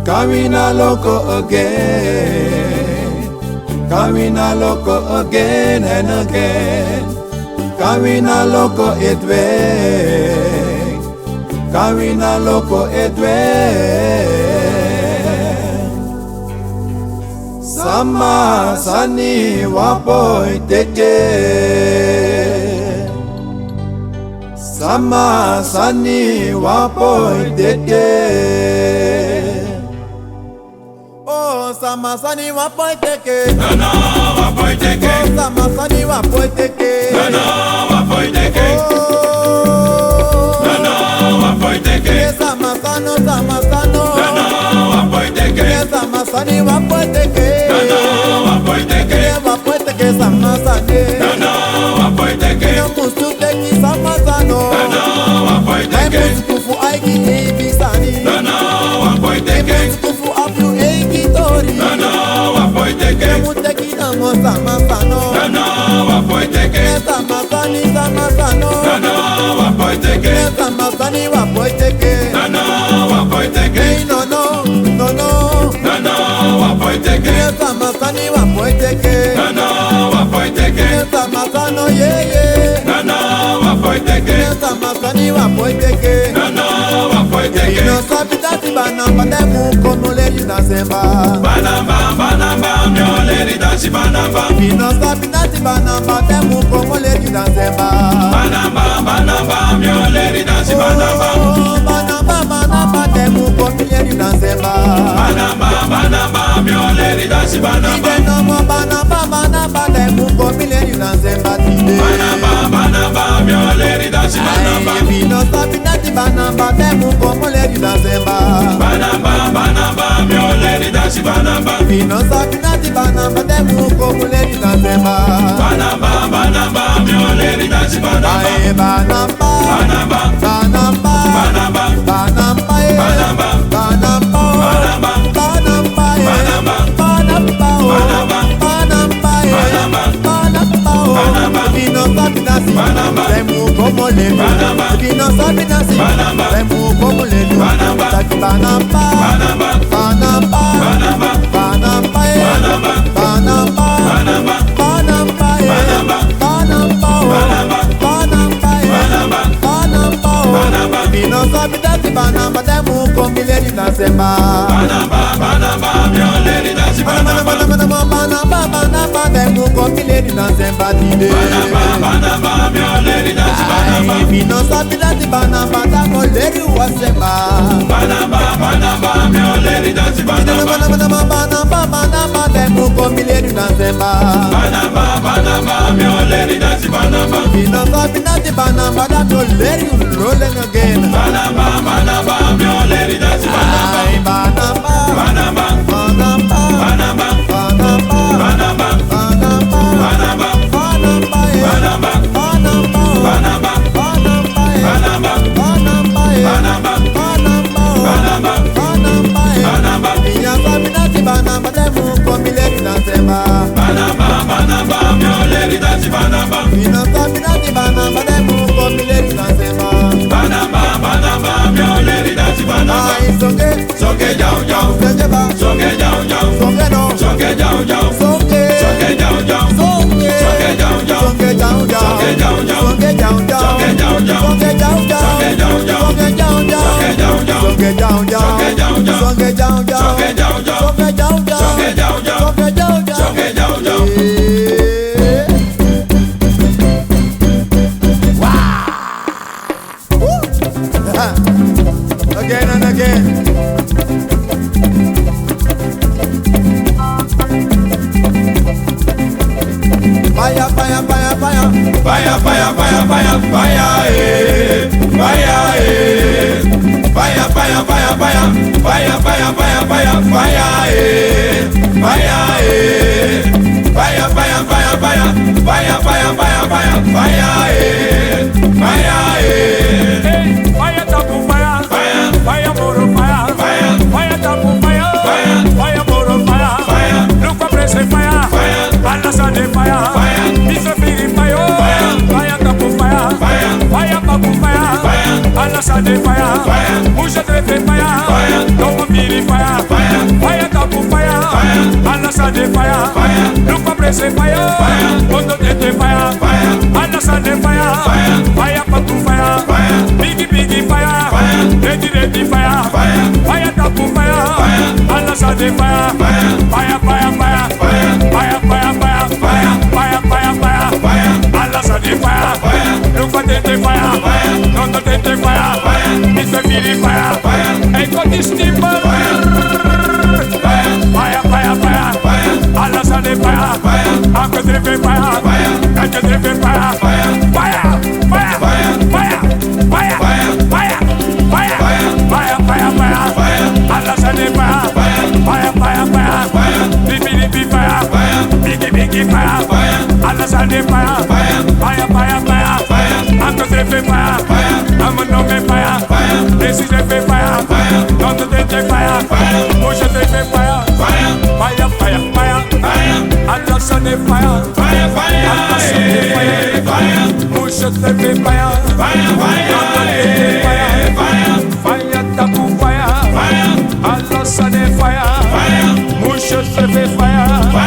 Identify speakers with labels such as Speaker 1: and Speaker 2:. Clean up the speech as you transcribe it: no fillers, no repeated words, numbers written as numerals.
Speaker 1: Kawina loco again, Kawina loco again and again, Kawina loco it way, Kawina loco it way. Sama sani wapoy teke, Sama sani wapoy teke. Sama sani wa poiteke,
Speaker 2: no wa poiteke.
Speaker 1: Sama sani wa poiteke,
Speaker 2: no wa poiteke. No wa poiteke.
Speaker 1: Sama sano, sama sano.
Speaker 2: No wa poiteke.
Speaker 1: Sama sani wa poiteke,
Speaker 2: no wa poiteke.
Speaker 1: Wa poiteke sama sani.
Speaker 2: No wa poiteke.
Speaker 1: No mustu teki sama sano.
Speaker 2: No wa poiteke.
Speaker 1: Ai mustu kufu aiki ebi sani.
Speaker 2: No wa poiteke.
Speaker 1: Kufu apu eiki tori.
Speaker 2: No wa poiteke.
Speaker 1: Muteki namo sama sano.
Speaker 2: No wa poiteke.
Speaker 1: Sama sani sama sano.
Speaker 2: No wa poiteke.
Speaker 1: Sama sani wa poiteke.
Speaker 2: No wa poiteke.
Speaker 1: No no no no.
Speaker 2: No wa poiteke.
Speaker 1: Sama sani wa poiteke.
Speaker 2: No wa poiteke.
Speaker 1: Sama sano ye ye.
Speaker 2: No wa poiteke.
Speaker 1: Sama sani wa poiteke.
Speaker 2: No wa poiteke.
Speaker 1: No sabitati banamba demu como le yunasemba.
Speaker 2: Banamba, banamba, mioleri dashi banamba.
Speaker 1: No sabitati banamba demu como le yunasemba.
Speaker 2: Banamba, banamba, mioleri dashi banamba.
Speaker 1: Banamba, banamba demu como le yunasemba.
Speaker 2: Banamba, banamba, mioleri dashi banamba.
Speaker 1: Ide no mo banamba, banamba demu como le yunasemba.
Speaker 2: Banamba, banamba, mioleri dashi banamba.
Speaker 1: No sabitati banamba demu como le yunasemba.
Speaker 2: Banamba, banamba, mioleri dashi banamba.
Speaker 1: No sabitati banamba demu como le yunasemba.
Speaker 2: Banamba, banamba, mioleri dashi banamba.
Speaker 1: Banamba,
Speaker 2: Banamba,
Speaker 1: banamba,
Speaker 2: banamba,
Speaker 1: banamba,
Speaker 2: banamba,
Speaker 1: banamba,
Speaker 2: banamba,
Speaker 1: banamba,
Speaker 2: banamba,
Speaker 1: banamba,
Speaker 2: banamba, banamba,
Speaker 1: Vino sabe nascer,
Speaker 2: banamba,
Speaker 1: temo como levo.
Speaker 2: banamba,
Speaker 1: Vino sabe nascer,
Speaker 2: banamba,
Speaker 1: temo como levo.
Speaker 2: banamba,
Speaker 1: Taki banamba,
Speaker 2: banamba,
Speaker 1: banamba,
Speaker 2: banamba,
Speaker 1: banamba,
Speaker 2: banamba,
Speaker 1: banamba,
Speaker 2: banamba,
Speaker 1: banamba,
Speaker 2: banamba,
Speaker 1: banamba,
Speaker 2: banamba,
Speaker 1: banamba,
Speaker 2: banamba,
Speaker 1: Vino sabe nascer, banamba, temo como levo na semba.
Speaker 2: banamba, banamba, mioleri dashi banamba.
Speaker 1: Banamba, demu komile na semba tide.
Speaker 2: Banamba, mioleri dashi banamba.
Speaker 1: Vino sabinati banamba, damo leri wasemba.
Speaker 2: Banamba, mioleri dashi banamba.
Speaker 1: Banamba, demu komile na semba.
Speaker 2: Banamba, mioleri dashi banamba.
Speaker 1: Vino sabinati banamba, damo leri rolling again.
Speaker 2: Banamba, mioleri dashi banamba.
Speaker 1: Banamba,
Speaker 2: Banamba,
Speaker 1: banamba,
Speaker 2: banamba,
Speaker 1: banamba,
Speaker 2: banamba,
Speaker 1: banamba,
Speaker 2: banamba,
Speaker 1: banamba,
Speaker 2: banamba,
Speaker 1: banamba,
Speaker 2: banamba,
Speaker 1: banamba,
Speaker 2: banamba,
Speaker 1: banamba,
Speaker 2: banamba,
Speaker 1: banamba,
Speaker 2: banamba, banamba,
Speaker 1: Minha sabinati banamba demu komile na semba.
Speaker 2: banamba, mioleri dashi banamba.
Speaker 1: Minha sabinati banamba demu komile na semba.
Speaker 2: Banamba, mioleri dashi banamba.
Speaker 1: Ai songe,
Speaker 2: Soke jau jau,
Speaker 1: songe ba,
Speaker 2: soke jau jau,
Speaker 1: songe no,
Speaker 2: soke jau jau,
Speaker 1: songe,
Speaker 2: soke jau jau,
Speaker 1: songe,
Speaker 2: soke jau jau,
Speaker 1: songe jau jau,
Speaker 2: soke jau jau,
Speaker 1: songe jau jau,
Speaker 2: soke jau jau,
Speaker 1: songe jau jau,
Speaker 2: soke jau jau,
Speaker 1: songe jau jau,
Speaker 2: soke jau jau,
Speaker 1: songe jau jau,
Speaker 2: soke jau jau,
Speaker 1: songe jau jau,
Speaker 2: soke jau jau,
Speaker 1: songe jau jau,
Speaker 2: soke jau jau,
Speaker 1: songe jau jau,
Speaker 2: soke jau jau.
Speaker 1: Again and again. Fire, fire, fire, fire.
Speaker 2: Fire, fire, fire, fire, fire, eh, fire, eh. Fire, fire, fire, fire, fire, fire, fire, fire, fire, eh, fire, eh. Fire, fire, fire, fire, fire, fire, fire, fire, fire, eh, fire, eh.
Speaker 3: Fire top of fire,
Speaker 2: Fire,
Speaker 3: fire more fire,
Speaker 2: fire,
Speaker 3: fire top say fire, Mondo tete fire, Allah sande fire, fire papu fire, biggie fire, ready fire, fire tapu fire, Allah sande fire, fire, Allah sande fire, look at tete fire, Mondo tete fire, it's a fire, hey got this timber, fire, Allah sande fire, Uncle Drippy fire, Uncle Drippy fire, fire, Allah sande fire, fire, Drippy fire, biggie fire, Allah sande fire, fire, Uncle Drippy fire, I'm a no fire, this is Drippy fire, don't take fire, push it Drippy fire, fire, Allah sande fire, Allah sande fire, push it Drippy fire, fire tapu fire, Allah sande fire, push it Drippy fire.